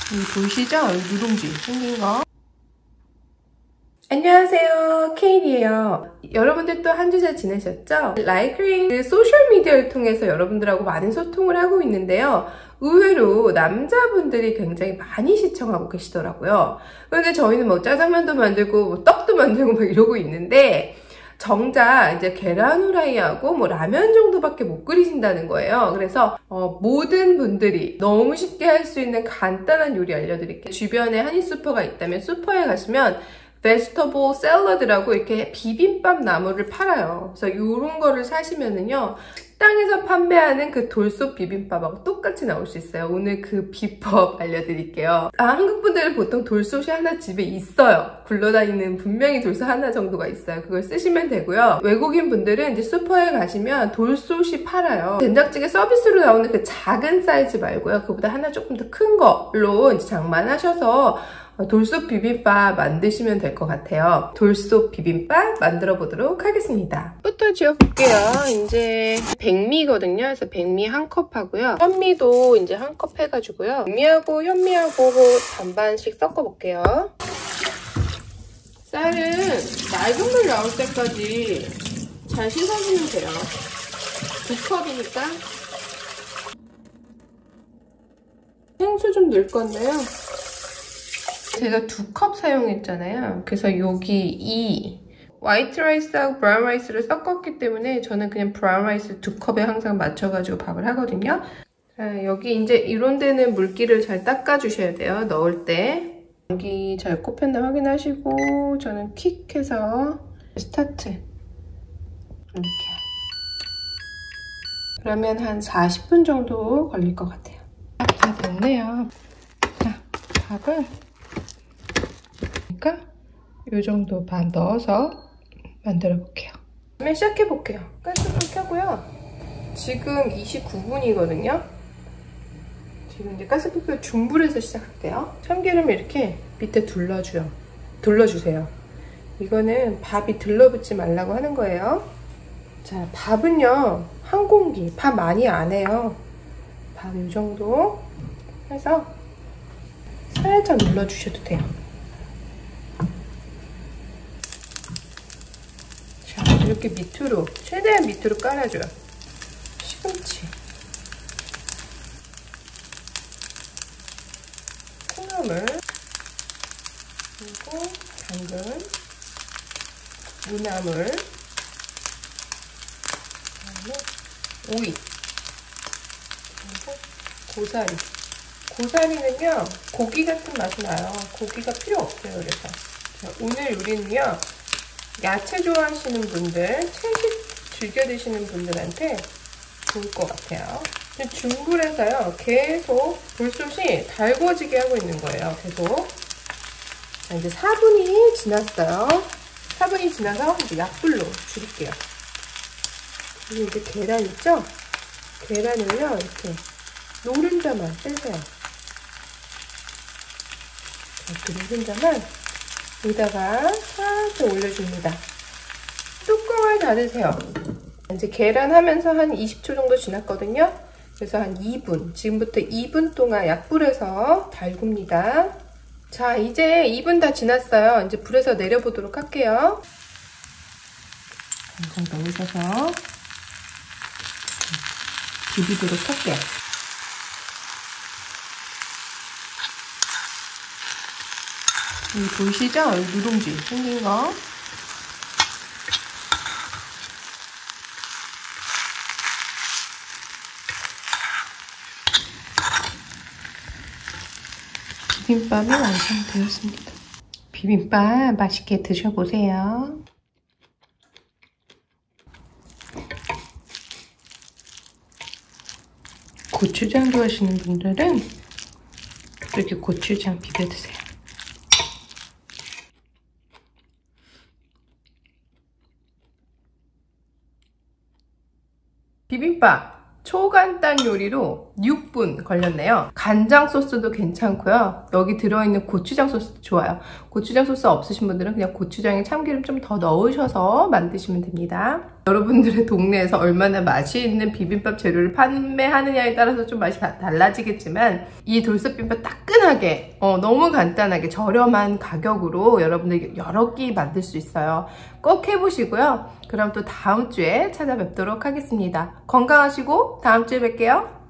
보이시죠? 누룽지 생긴 거. 안녕하세요, 케이리예요. 여러분들 또 한 주 잘 지내셨죠? 라이크링 소셜미디어를 통해서 여러분들하고 많은 소통을 하고 있는데요. 의외로 남자분들이 굉장히 많이 시청하고 계시더라고요. 그런데 저희는 뭐 짜장면도 만들고 뭐 떡도 만들고 막 이러고 있는데 정작 이제 계란 후라이하고 뭐 라면 정도밖에 못 끓이신다는 거예요. 그래서 모든 분들이 너무 쉽게 할 수 있는 간단한 요리 알려드릴게요. 주변에 한인 슈퍼가 있다면 슈퍼에 가시면 베지터블 샐러드라고 이렇게 비빔밥 나물을 팔아요. 그래서 이런 거를 사시면은요, 식당에서 판매하는 그 돌솥 비빔밥하고 똑같이 나올 수 있어요. 오늘 그 비법 알려드릴게요. 한국 분들은 보통 돌솥이 하나 집에 있어요. 굴러다니는 분명히 돌솥 하나 정도가 있어요. 그걸 쓰시면 되고요. 외국인 분들은 이제 슈퍼에 가시면 돌솥이 팔아요. 된장찌개 서비스로 나오는 그 작은 사이즈 말고요. 그보다 하나 조금 더 큰 걸로 이제 장만하셔서 돌솥 비빔밥 만드시면 될 것 같아요. 돌솥 비빔밥 만들어 보도록 하겠습니다. 부터 지어볼게요. 이제 백미거든요. 그래서 백미 한 컵 하고요. 현미도 이제 한 컵 해가지고요. 백미하고 현미하고 반반씩 섞어볼게요. 쌀은 맑은 물 나올 때까지 잘 씻어주면 돼요. 2컵이니까 생수 좀 넣을 건데요. 제가 2컵 사용했잖아요. 그래서 여기 이 화이트 라이스하고 브라운 라이스를 섞었기 때문에 저는 그냥 브라운 라이스 2컵에 항상 맞춰가지고 밥을 하거든요. 자, 여기 이제 이런 데는 물기를 잘 닦아주셔야 돼요. 넣을 때. 여기 잘 꼽혔나 확인하시고 저는 킥해서 스타트 이렇게요. 그러면 한 40분 정도 걸릴 것 같아요. 다 됐네요. 자, 밥은 이 정도 반 넣어서 만들어 볼게요. 그러면 시작해 볼게요. 가스불 켜고요. 지금 29분이거든요. 지금 이제 가스불 중불에서 시작할게요. 참기름 이렇게 밑에 둘러주세요. 이거는 밥이 들러붙지 말라고 하는 거예요. 자, 밥은요, 한 공기. 밥 많이 안 해요. 밥 이 정도 해서 살짝 눌러주셔도 돼요. 이렇게 밑으로, 최대한 밑으로 깔아줘요. 시금치, 콩나물, 그리고 당근, 무나물, 그다음에 오이, 그리고 고사리. 고사리는요, 고기 같은 맛이 나요. 고기가 필요 없어요. 그래서 자, 오늘 요리는요, 야채 좋아하시는 분들, 채식 즐겨 드시는 분들한테 좋을 것 같아요. 중불에서요, 계속 불솥이 달궈지게 하고 있는 거예요. 계속. 자, 이제 4분이 지났어요. 4분이 지나서 이제 약불로 줄일게요. 그리고 이제 계란 있죠? 계란을요, 이렇게 노른자만 빼세요. 노른자만 여기다가 살짝 올려줍니다. 뚜껑을 닫으세요. 이제 계란 하면서 한 20초 정도 지났거든요. 그래서 한 2분, 지금부터 2분 동안 약불에서 달굽니다. 자, 이제 2분 다 지났어요. 이제 불에서 내려보도록 할게요. 한번 넣으셔서 비비도록 할게요. 여기 보이시죠? 여기 누룽지 생긴 거. 비빔밥이 완성되었습니다. 비빔밥 맛있게 드셔보세요. 고추장 좋아하시는 분들은 이렇게 고추장 비벼 드세요. 비빔밥 초간단 요리로 6분 걸렸네요. 간장 소스도 괜찮고요. 여기 들어있는 고추장 소스도 좋아요. 고추장 소스 없으신 분들은 그냥 고추장에 참기름 좀 더 넣으셔서 만드시면 됩니다. 여러분들의 동네에서 얼마나 맛이 있는 비빔밥 재료를 판매하느냐에 따라서 좀 맛이 달라지겠지만 이 돌솥비빔밥 따끈하게 너무 간단하게 저렴한 가격으로 여러분들 여러 끼 만들 수 있어요. 꼭 해보시고요. 그럼 또 다음 주에 찾아뵙도록 하겠습니다. 건강하시고 다음 주에 뵐게요.